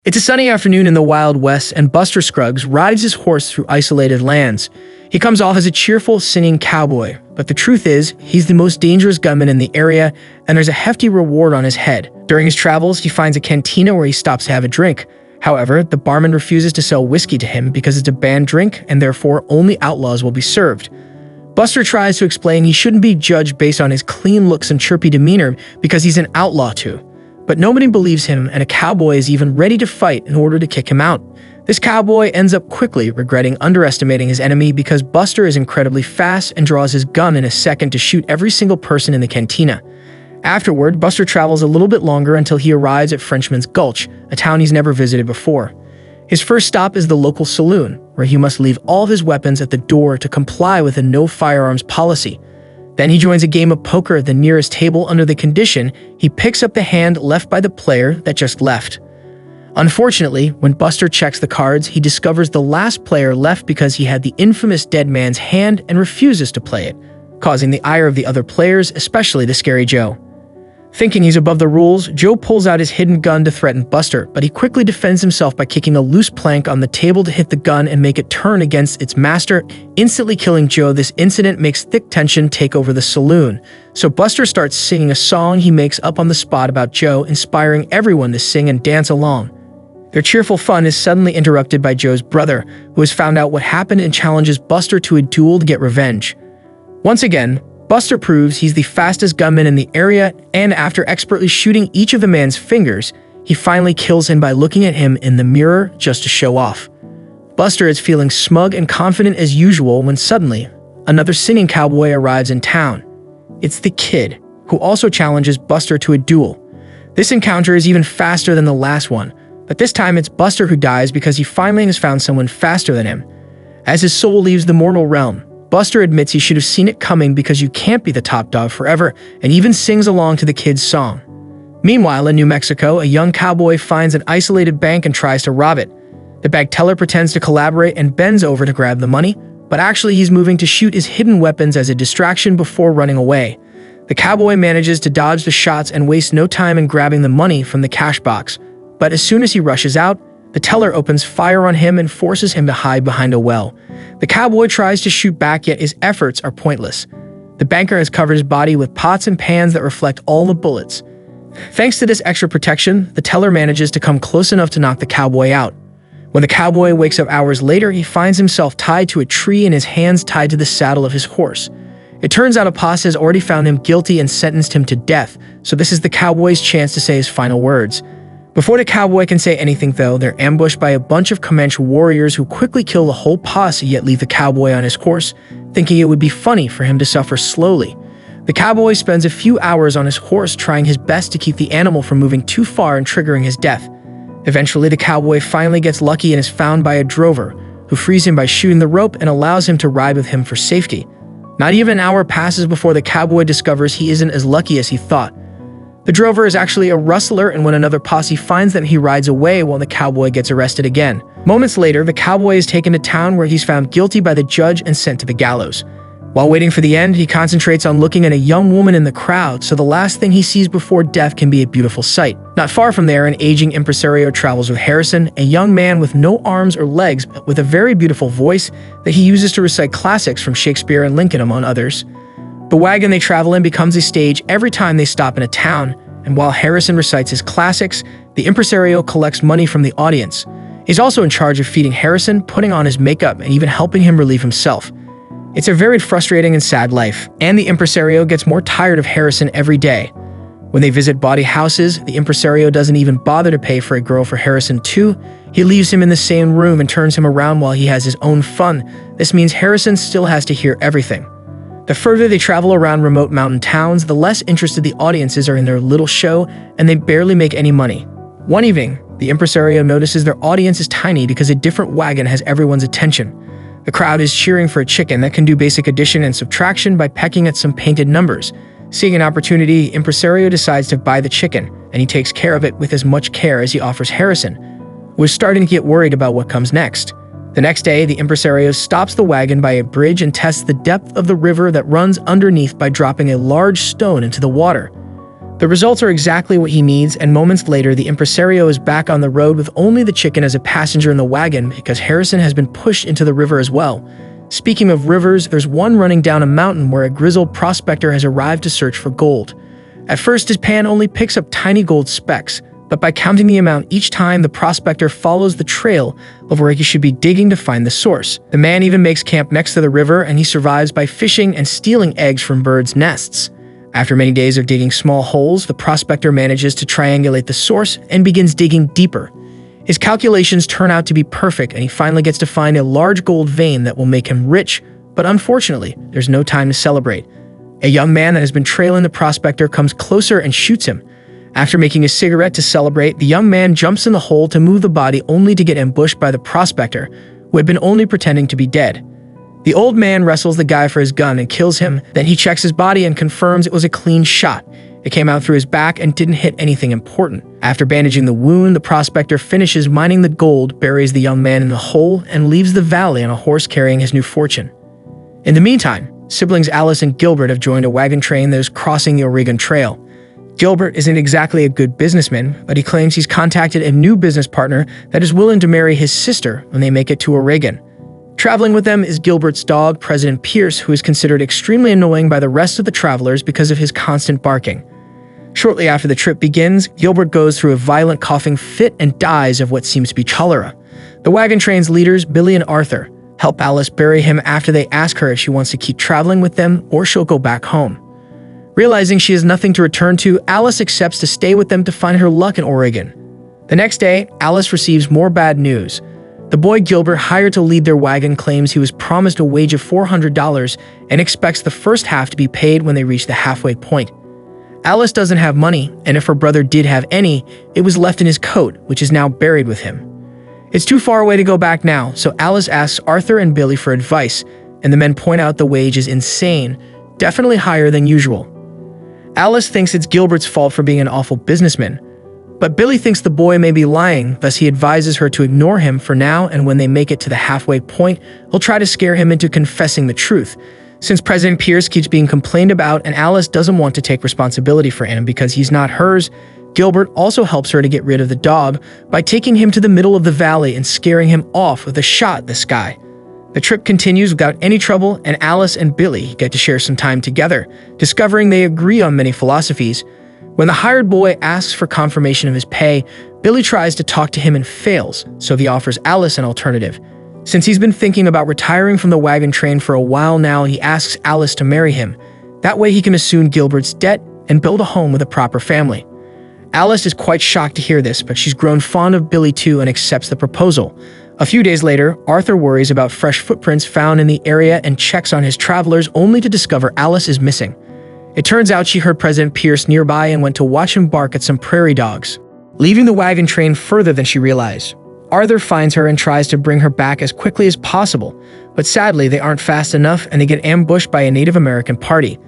It's a sunny afternoon in the Wild West, and Buster Scruggs rides his horse through isolated lands. He comes off as a cheerful, singing cowboy, but the truth is, he's the most dangerous gunman in the area, and there's a hefty reward on his head. During his travels, he finds a cantina where he stops to have a drink. However, the barman refuses to sell whiskey to him because it's a banned drink, and therefore only outlaws will be served. Buster tries to explain he shouldn't be judged based on his clean looks and chirpy demeanor because he's an outlaw too. But nobody believes him, and a cowboy is even ready to fight in order to kick him out. This cowboy ends up quickly regretting underestimating his enemy because Buster is incredibly fast and draws his gun in a second to shoot every single person in the cantina. Afterward, Buster travels a little bit longer until he arrives at Frenchman's Gulch, a town he's never visited before. His first stop is the local saloon, where he must leave all of his weapons at the door to comply with a no firearms policy. Then he joins a game of poker at the nearest table under the condition he picks up the hand left by the player that just left. Unfortunately, when Buster checks the cards, he discovers the last player left because he had the infamous dead man's hand and refuses to play it, causing the ire of the other players, especially the scary Joe. Thinking he's above the rules, Joe pulls out his hidden gun to threaten Buster, but he quickly defends himself by kicking a loose plank on the table to hit the gun and make it turn against its master, instantly killing Joe. This incident makes thick tension take over the saloon, so Buster starts singing a song he makes up on the spot about Joe, inspiring everyone to sing and dance along. Their cheerful fun is suddenly interrupted by Joe's brother, who has found out what happened and challenges Buster to a duel to get revenge. Once again, Buster proves he's the fastest gunman in the area, and after expertly shooting each of the man's fingers, he finally kills him by looking at him in the mirror just to show off. Buster is feeling smug and confident as usual when suddenly, another singing cowboy arrives in town. It's the Kid, who also challenges Buster to a duel. This encounter is even faster than the last one, but this time it's Buster who dies because he finally has found someone faster than him. As his soul leaves the mortal realm, Buster admits he should have seen it coming because you can't be the top dog forever, and even sings along to the Kid's song. Meanwhile, in New Mexico, a young cowboy finds an isolated bank and tries to rob it. The bank teller pretends to collaborate and bends over to grab the money, but actually he's moving to shoot his hidden weapons as a distraction before running away. The cowboy manages to dodge the shots and wastes no time in grabbing the money from the cash box, but as soon as he rushes out, the teller opens fire on him and forces him to hide behind a well. The cowboy tries to shoot back, yet his efforts are pointless. The banker has covered his body with pots and pans that reflect all the bullets. Thanks to this extra protection, the teller manages to come close enough to knock the cowboy out. When the cowboy wakes up hours later, he finds himself tied to a tree and his hands tied to the saddle of his horse. It turns out a posse has already found him guilty and sentenced him to death, so this is the cowboy's chance to say his final words. Before the cowboy can say anything though, they're ambushed by a bunch of Comanche warriors who quickly kill the whole posse yet leave the cowboy on his horse, thinking it would be funny for him to suffer slowly. The cowboy spends a few hours on his horse trying his best to keep the animal from moving too far and triggering his death. Eventually, the cowboy finally gets lucky and is found by a drover, who frees him by shooting the rope and allows him to ride with him for safety. Not even an hour passes before the cowboy discovers he isn't as lucky as he thought. The drover is actually a rustler, and when another posse finds them, he rides away while the cowboy gets arrested again. Moments later, the cowboy is taken to town where he's found guilty by the judge and sent to the gallows. While waiting for the end, he concentrates on looking at a young woman in the crowd, so the last thing he sees before death can be a beautiful sight. Not far from there, an aging impresario travels with Harrison, a young man with no arms or legs, but with a very beautiful voice that he uses to recite classics from Shakespeare and Lincoln, among others. The wagon they travel in becomes a stage every time they stop in a town, and while Harrison recites his classics, the impresario collects money from the audience. He's also in charge of feeding Harrison, putting on his makeup, and even helping him relieve himself. It's a very frustrating and sad life, and the impresario gets more tired of Harrison every day. When they visit bawdy houses, the impresario doesn't even bother to pay for a girl for Harrison too. He leaves him in the same room and turns him around while he has his own fun. This means Harrison still has to hear everything. The further they travel around remote mountain towns, the less interested the audiences are in their little show, and they barely make any money. One evening, the impresario notices their audience is tiny because a different wagon has everyone's attention. The crowd is cheering for a chicken that can do basic addition and subtraction by pecking at some painted numbers. Seeing an opportunity, the impresario decides to buy the chicken, and he takes care of it with as much care as he offers Harrison, who is starting to get worried about what comes next. The next day, the impresario stops the wagon by a bridge and tests the depth of the river that runs underneath by dropping a large stone into the water. The results are exactly what he needs, and moments later, the impresario is back on the road with only the chicken as a passenger in the wagon because Harrison has been pushed into the river as well. Speaking of rivers, there's one running down a mountain where a grizzled prospector has arrived to search for gold. At first, his pan only picks up tiny gold specks, but by counting the amount each time, the prospector follows the trail of where he should be digging to find the source. The man even makes camp next to the river, and he survives by fishing and stealing eggs from birds' nests. After many days of digging small holes, the prospector manages to triangulate the source and begins digging deeper. His calculations turn out to be perfect, and he finally gets to find a large gold vein that will make him rich, but unfortunately, there's no time to celebrate. A young man that has been trailing the prospector comes closer and shoots him. After making a cigarette to celebrate, the young man jumps in the hole to move the body only to get ambushed by the prospector, who had been only pretending to be dead. The old man wrestles the guy for his gun and kills him, then he checks his body and confirms it was a clean shot. It came out through his back and didn't hit anything important. After bandaging the wound, the prospector finishes mining the gold, buries the young man in the hole, and leaves the valley on a horse carrying his new fortune. In the meantime, siblings Alice and Gilbert have joined a wagon train that is crossing the Oregon Trail. Gilbert isn't exactly a good businessman, but he claims he's contacted a new business partner that is willing to marry his sister when they make it to Oregon. Traveling with them is Gilbert's dog, President Pierce, who is considered extremely annoying by the rest of the travelers because of his constant barking. Shortly after the trip begins, Gilbert goes through a violent coughing fit and dies of what seems to be cholera. The wagon train's leaders, Billy and Arthur, help Alice bury him after they ask her if she wants to keep traveling with them or she'll go back home. Realizing she has nothing to return to, Alice accepts to stay with them to find her luck in Oregon. The next day, Alice receives more bad news. The boy Gilbert hired to lead their wagon claims he was promised a wage of $400 and expects the first half to be paid when they reach the halfway point. Alice doesn't have money, and if her brother did have any, it was left in his coat, which is now buried with him. It's too far away to go back now, so Alice asks Arthur and Billy for advice, and the men point out the wage is insane, definitely higher than usual. Alice thinks it's Gilbert's fault for being an awful businessman, but Billy thinks the boy may be lying, thus he advises her to ignore him for now, and when they make it to the halfway point, he'll try to scare him into confessing the truth. Since President Pierce keeps being complained about and Alice doesn't want to take responsibility for him because he's not hers, Gilbert also helps her to get rid of the dog by taking him to the middle of the valley and scaring him off with a shot at the sky. The trip continues without any trouble, and Alice and Billy get to share some time together, discovering they agree on many philosophies. When the hired boy asks for confirmation of his pay, Billy tries to talk to him and fails, so he offers Alice an alternative. Since he's been thinking about retiring from the wagon train for a while now, he asks Alice to marry him. That way he can assume Gilbert's debt and build a home with a proper family. Alice is quite shocked to hear this, but she's grown fond of Billy too and accepts the proposal. A few days later, Arthur worries about fresh footprints found in the area and checks on his travelers only to discover Alice is missing. It turns out she heard President Pierce nearby and went to watch him bark at some prairie dogs, leaving the wagon train further than she realized. Arthur finds her and tries to bring her back as quickly as possible, but sadly they aren't fast enough and they get ambushed by a Native American party.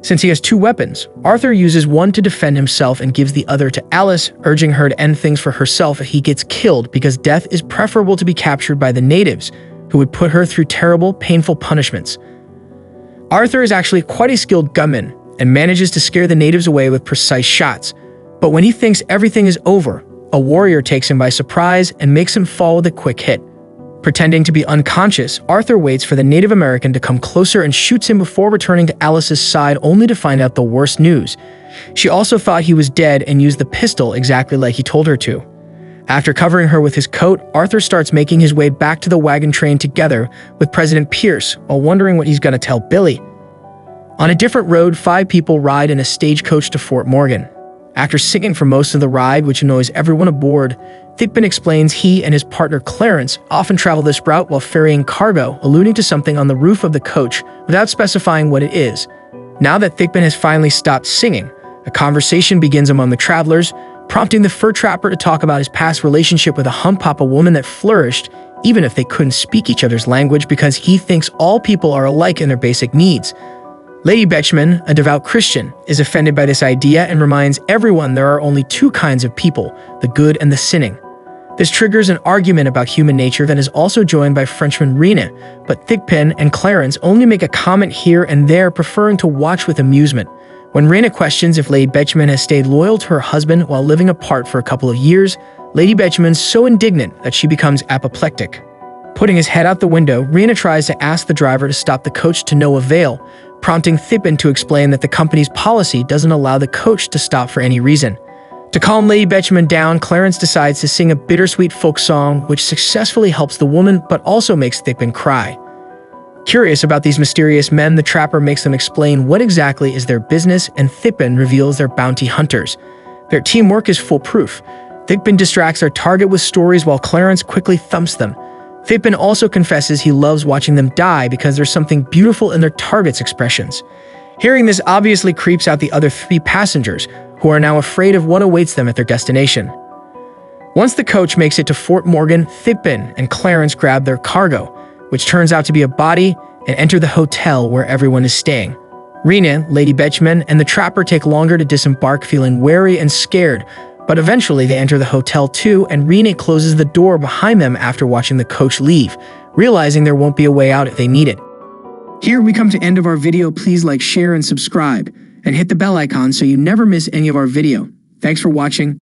Since he has two weapons, Arthur uses one to defend himself and gives the other to Alice, urging her to end things for herself if he gets killed because death is preferable to be captured by the natives, who would put her through terrible, painful punishments. Arthur is actually quite a skilled gunman and manages to scare the natives away with precise shots, but when he thinks everything is over, a warrior takes him by surprise and makes him fall with a quick hit. Pretending to be unconscious, Arthur waits for the Native American to come closer and shoots him before returning to Alice's side only to find out the worst news. She also thought he was dead and used the pistol exactly like he told her to. After covering her with his coat, Arthur starts making his way back to the wagon train together with President Pierce while wondering what he's going to tell Billy. On a different road, 5 people ride in a stagecoach to Fort Morgan. After singing for most of the ride, which annoys everyone aboard, Thigpen explains he and his partner Clarence often travel this route while ferrying cargo, alluding to something on the roof of the coach without specifying what it is. Now that Thigpen has finally stopped singing, a conversation begins among the travelers, prompting the fur trapper to talk about his past relationship with a humpapa woman that flourished, even if they couldn't speak each other's language because he thinks all people are alike in their basic needs. Lady Betchman, a devout Christian, is offended by this idea and reminds everyone there are only 2 kinds of people, the good and the sinning. This triggers an argument about human nature that is also joined by Frenchman Rena, but Thigpen and Clarence only make a comment here and there, preferring to watch with amusement. When Rena questions if Lady Betjeman has stayed loyal to her husband while living apart for a couple of years, Lady Betjeman's so indignant that she becomes apoplectic. Putting his head out the window, Rena tries to ask the driver to stop the coach to no avail, prompting Thipin to explain that the company's policy doesn't allow the coach to stop for any reason. To calm Lady Betjeman down, Clarence decides to sing a bittersweet folk song which successfully helps the woman but also makes Thipin cry. Curious about these mysterious men, the trapper makes them explain what exactly is their business, and Thipin reveals they're bounty hunters. Their teamwork is foolproof. Thipin distracts their target with stories while Clarence quickly thumps them. Thipin also confesses he loves watching them die because there's something beautiful in their target's expressions. Hearing this obviously creeps out the other 3 passengers, who are now afraid of what awaits them at their destination. Once the coach makes it to Fort Morgan, Thipin and Clarence grab their cargo, which turns out to be a body, and enter the hotel where everyone is staying. Rena, Lady Betjeman, and the trapper take longer to disembark, feeling wary and scared, but eventually they enter the hotel too, and Rena closes the door behind them after watching the coach leave, realizing there won't be a way out if they need it. Here we come to the end of our video. Please like, share, and subscribe, and hit the bell icon so you never miss any of our video. Thanks for watching.